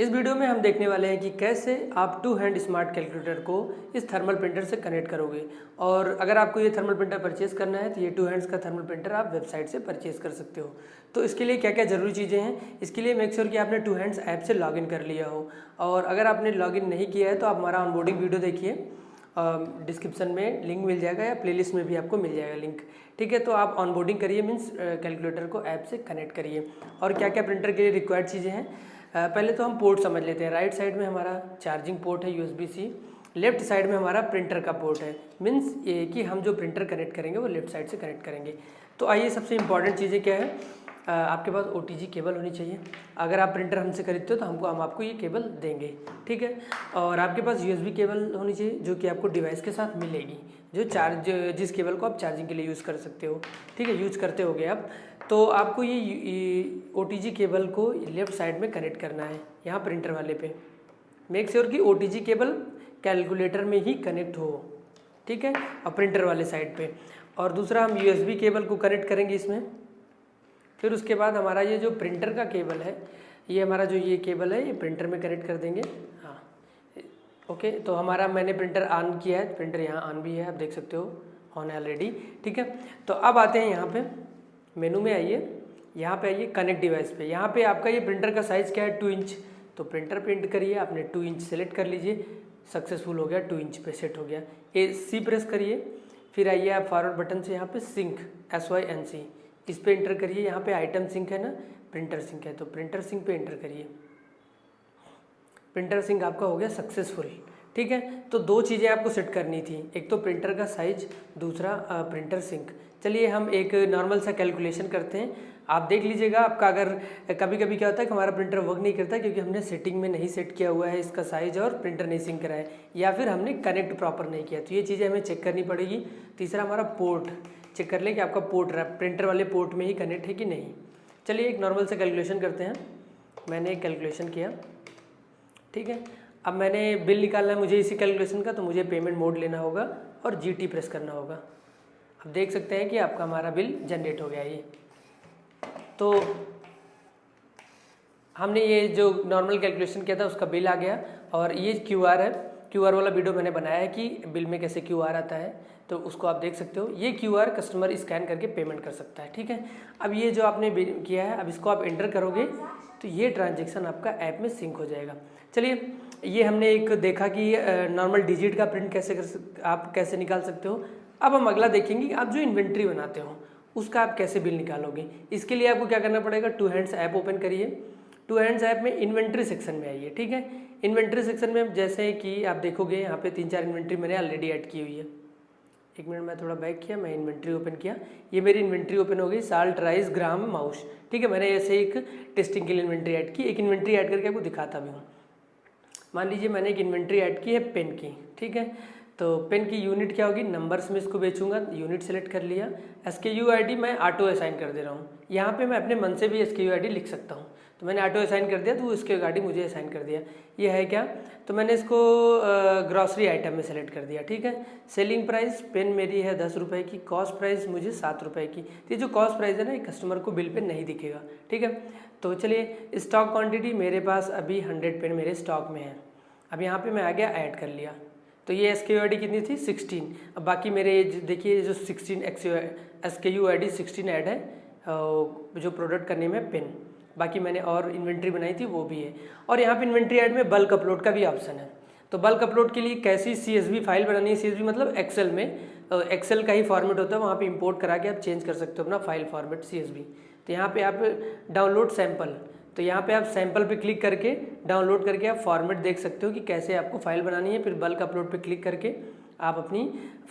इस वीडियो में हम देखने वाले हैं कि कैसे आप टू हैंड स्मार्ट कैलकुलेटर को इस थर्मल प्रिंटर से कनेक्ट करोगे। और अगर आपको ये थर्मल प्रिंटर परचेज़ करना है तो ये टू हैंड्स का थर्मल प्रिंटर आप वेबसाइट से परचेज़ कर सकते हो। तो इसके लिए क्या क्या ज़रूरी चीज़ें हैं, इसके लिए मेक श्योर कि आपने टू हैंड्स ऐप से लॉगिन कर लिया हो। और अगर आपने लॉगिन नहीं किया है तो आप हमारा ऑनबोर्डिंग वीडियो देखिए, डिस्क्रिप्शन में लिंक मिल जाएगा या प्लेलिस्ट में भी आपको मिल जाएगा लिंक। ठीक है, तो आप ऑनबोर्डिंग करिए, मीन्स कैलकुलेटर को ऐप से कनेक्ट करिए। और क्या क्या प्रिंटर के लिए रिक्वायर्ड चीज़ें हैं, पहले तो हम पोर्ट समझ लेते हैं। राइट साइड में हमारा चार्जिंग पोर्ट है USB-C, लेफ्ट साइड में हमारा प्रिंटर का पोर्ट है। मीन्स ये कि हम जो प्रिंटर कनेक्ट करेंगे वो लेफ्ट साइड से कनेक्ट करेंगे। तो आइए, सबसे इंपॉर्टेंट चीज़ें क्या है, आपके पास OTG केबल होनी चाहिए। अगर आप प्रिंटर हमसे खरीदते हो तो हम आपको ये केबल देंगे, ठीक है। और आपके पास USB केबल होनी चाहिए जो कि आपको डिवाइस के साथ मिलेगी, जिस केबल को आप चार्जिंग के लिए यूज़ कर सकते हो, ठीक है, यूज़ करते होगे आप। तो आपको ये OTG केबल को लेफ़्ट साइड में कनेक्ट करना है, यहाँ प्रिंटर वाले पे। मेक श्योर कि OTG केबल कैलकुलेटर में ही कनेक्ट हो, ठीक है, और प्रिंटर वाले साइड पे। और दूसरा, हम USB केबल को कनेक्ट करेंगे इसमें। फिर उसके बाद हमारा ये जो प्रिंटर का केबल है, ये हमारा जो ये केबल है ये प्रिंटर में कनेक्ट कर देंगे। हाँ, ओके। तो हमारा, मैंने प्रिंटर ऑन किया है, प्रिंटर यहाँ ऑन भी है, आप देख सकते हो, ऑन है ऑलरेडी, ठीक है। तो अब आते हैं यहाँ पे, मेनू में आइए, यहाँ पे आइए कनेक्ट डिवाइस पे। यहाँ पे आपका ये प्रिंटर का साइज़ क्या है, 2 इंच। तो प्रिंटर प्रिंट करिए, आपने 2 इंच सेलेक्ट कर लीजिए, सक्सेसफुल हो गया, 2 इंच पे सेट हो गया। C प्रेस करिए, फिर आइए आप फॉरवर्ड बटन से यहाँ पे सिंक SYNC इस पे इंटर करिए। यहाँ पे आइटम सिंक है ना, प्रिंटर सिंक है, तो प्रिंटर सिंक पे इंटर करिए। प्रिंटर सिंक आपका हो गया सक्सेसफुल, ठीक है। तो 2 चीज़ें आपको सेट करनी थी, एक तो प्रिंटर का साइज, दूसरा प्रिंटर सिंक। चलिए हम एक नॉर्मल सा कैलकुलेशन करते हैं, आप देख लीजिएगा। आपका अगर कभी कभी क्या होता है कि हमारा प्रिंटर वर्क नहीं करता क्योंकि हमने सेटिंग में नहीं सेट किया हुआ है इसका साइज और प्रिंटर नहीं सिंक करा है, या फिर हमने कनेक्ट प्रॉपर नहीं किया, तो ये चीज़ें हमें चेक करनी पड़ेगी। तीसरा, हमारा पोर्ट चेक कर लें कि आपका पोर्ट प्रिंटर वाले पोर्ट में ही कनेक्ट है कि नहीं। चलिए एक नॉर्मल से कैलकुलेशन करते हैं। मैंने एक कैलकुलेशन किया, ठीक है। अब मैंने बिल निकालना है मुझे इसी कैलकुलेशन का, तो मुझे पेमेंट मोड लेना होगा और GT प्रेस करना होगा। अब देख सकते हैं कि आपका हमारा बिल जनरेट हो गया। ये तो हमने ये जो नॉर्मल कैलकुलेशन किया था उसका बिल आ गया। और ये QR है, QR वाला वीडियो मैंने बनाया है कि बिल में कैसे QR आता है, तो उसको आप देख सकते हो। ये QR कस्टमर स्कैन करके पेमेंट कर सकता है, ठीक है। अब ये जो आपने किया है, अब इसको आप एंटर करोगे तो ये ट्रांजेक्शन आपका ऐप में सिंक हो जाएगा। चलिए, ये हमने एक देखा कि नॉर्मल डिजिट का प्रिंट आप कैसे निकाल सकते हो। अब हम अगला देखेंगे कि आप जो इन्वेंट्री बनाते हो उसका आप कैसे बिल निकालोगे। इसके लिए आपको क्या करना पड़ेगा, टू हैंड्स ऐप ओपन करिए। टू हैंड्स ऐप में इन्वेंट्री सेक्शन में आइए, ठीक है। इन्वेंट्री सेक्शन में जैसे कि आप देखोगे यहाँ पे 3-4 इन्वेंट्री मैंने ऑलरेडी ऐड की हुई है। एक मिनट, मैं थोड़ा बैक किया, मैं इन्वेंट्री ओपन किया, ये मेरी इन्वेंट्री ओपन हो गई, साल्ट, राइस, ग्राम, माउस, ठीक है। मैंने ऐसे एक टेस्टिंग के लिए इन्वेंट्री ऐड की, एक इन्वेंट्री ऐड करके आपको दिखाता भी हूँ। मान लीजिए मैंने एक इन्वेंट्री ऐड की है पेन की, ठीक है। तो पेन की यूनिट क्या होगी, नंबर्स में इसको बेचूंगा, यूनिट सेलेक्ट कर लिया। SKU ID मैं ऑटो असाइन कर दे रहा हूँ। यहाँ पे मैं अपने मन से भी SKU ID लिख सकता हूँ, तो मैंने ऑटो असाइन कर दिया, तो वो SKU ID मुझे असाइन कर दिया। ये है क्या, तो मैंने इसको ग्रॉसरी आइटम में सेलेक्ट कर दिया, ठीक है। सेलिंग प्राइस पेन मेरी है 10 रुपये की, कॉस्ट प्राइस मुझे 7 रुपये की। तो ये जो कॉस्ट प्राइस है ना, ये कस्टमर को बिल पे नहीं दिखेगा, ठीक है। तो चलिए, स्टॉक क्वान्टिटी मेरे पास अभी 100 पेन मेरे स्टॉक में है। अब यहाँ पे मैं आ गया, ऐड कर लिया, तो ये SKU ID कितनी थी, 16। अब बाकी मेरे देखिए जो 16 SKU ID 16 ऐड है, जो प्रोडक्ट करने में पेन, बाकी मैंने और इन्वेंट्री बनाई थी वो भी है। और यहाँ पे इन्वेंट्री ऐड में बल्क अपलोड का भी ऑप्शन है। तो बल्क अपलोड के लिए कैसी CSV फाइल बनानी है, CSV मतलब एक्सेल में, एक्सेल का ही फॉर्मेट होता है, वहाँ पे इंपोर्ट करा के आप चेंज कर सकते हो अपना फाइल फॉर्मेट CSV। तो यहाँ पे आप डाउनलोड सैम्पल, तो यहाँ पे आप सैंपल पे क्लिक करके डाउनलोड करके आप फॉर्मेट देख सकते हो कि कैसे आपको फाइल बनानी है। फिर बल्क अपलोड पे क्लिक करके आप अपनी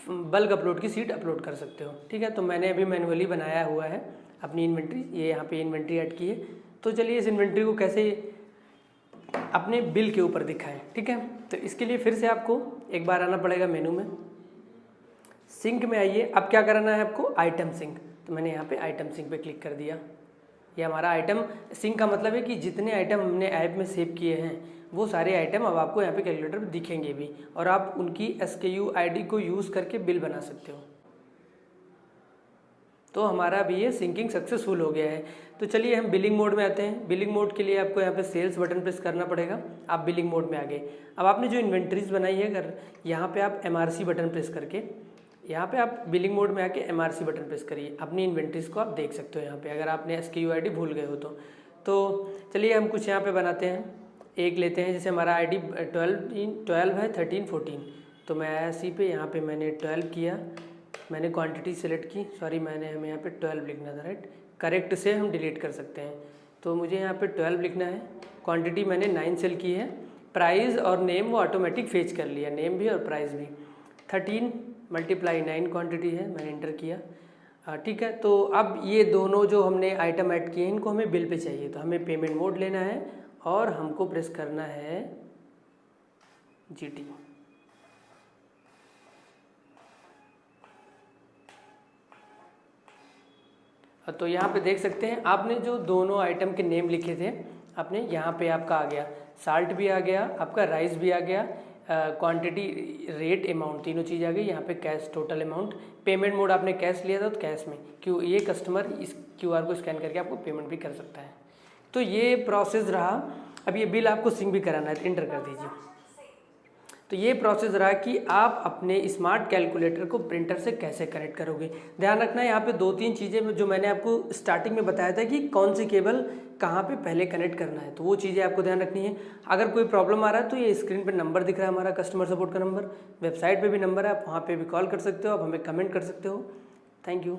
बल्क अपलोड की सीट अपलोड कर सकते हो, ठीक है। तो मैंने अभी मैनुअली बनाया हुआ है अपनी इन्वेंट्री, ये यहाँ पे इन्वेंट्री ऐड की है। तो चलिए इस इन्वेंट्री को कैसे अपने बिल के ऊपर दिखाएं, ठीक है। तो इसके लिए फिर से आपको एक बार आना पड़ेगा मेनू में, सिंक में आइए। अब क्या करना है आपको, आइटम सिंक, तो मैंने यहाँ पे आइटम सिंक पे क्लिक कर दिया। ये हमारा आइटम सिंक का मतलब है कि जितने आइटम हमने ऐप में सेव किए हैं वो सारे आइटम अब आपको यहाँ पे कैलकुलेटर में दिखेंगे भी, और आप उनकी SKU ID को यूज़ करके बिल बना सकते हो। तो हमारा अभी ये सिंकिंग सक्सेसफुल हो गया है। तो चलिए हम बिलिंग मोड में आते हैं। बिलिंग मोड के लिए आपको यहाँ पे सेल्स बटन प्रेस करना पड़ेगा। आप बिलिंग मोड में आ गए। अब आपने जो इन्वेंट्रीज बनाई है अगर यहाँ पे आप MRC बटन प्रेस करके यहाँ पे आप बिलिंग मोड में आके MRC बटन प्रेस करिए। अपनी इन्वेंट्रीज को आप देख सकते हो यहाँ पे, अगर आपने SKU ID भूल गए हो तो चलिए हम कुछ यहाँ पे बनाते हैं। एक लेते हैं, जैसे हमारा ID 12 है, 13, 14। तो मैं आया सी पे, यहाँ पे मैंने 12 किया, मैंने क्वांटिटी सेलेक्ट की, सॉरी मैंने हमें यहाँ पे 12 लिखना था, राइट। करेक्ट से हम डिलीट कर सकते हैं। तो मुझे यहाँ पे 12 लिखना है। क्वांटिटी मैंने 9 सेल की है। प्राइस और नेम वो ऑटोमेटिक फेच कर लिया, नेम भी और प्राइस भी। 13 × 9 क्वांटिटी है, मैंने इंटर किया। ठीक है, तो अब ये दोनों जो हमने आइटम ऐड किए हैं इनको हमें बिल पे चाहिए, तो हमें पेमेंट मोड लेना है और हमको प्रेस करना है GT। तो यहाँ पे देख सकते हैं आपने जो दोनों आइटम के नेम लिखे थे आपने, यहाँ पे आपका आ गया, साल्ट भी आ गया, आपका राइस भी आ गया, क्वांटिटी, रेट, अमाउंट, तीनों चीज़ आ गई। यहाँ पे cash, total amount, payment mode आपने कैश लिया था तो कैश में, क्यों ये कस्टमर इस QR को स्कैन करके आपको पेमेंट भी कर सकता है। तो ये प्रोसेस रहा। अब ये बिल आपको सिंक भी कराना है, तो इंटर कर दीजिए। तो ये प्रोसेस रहा कि आप अपने स्मार्ट कैलकुलेटर को प्रिंटर से कैसे कनेक्ट करोगे। ध्यान रखना है यहाँ पे 2-3 चीज़ें जो मैंने आपको स्टार्टिंग में बताया था कि कौन सी केबल कहाँ पे पहले कनेक्ट करना है, तो वो चीज़ें आपको ध्यान रखनी है। अगर कोई प्रॉब्लम आ रहा है तो ये स्क्रीन पे नंबर दिख रहा है हमारा कस्टमर सपोर्ट का नंबर, वेबसाइट पे भी नंबर है, आप वहाँ पे भी कॉल कर सकते हो, आप हमें कमेंट कर सकते हो। Thank you.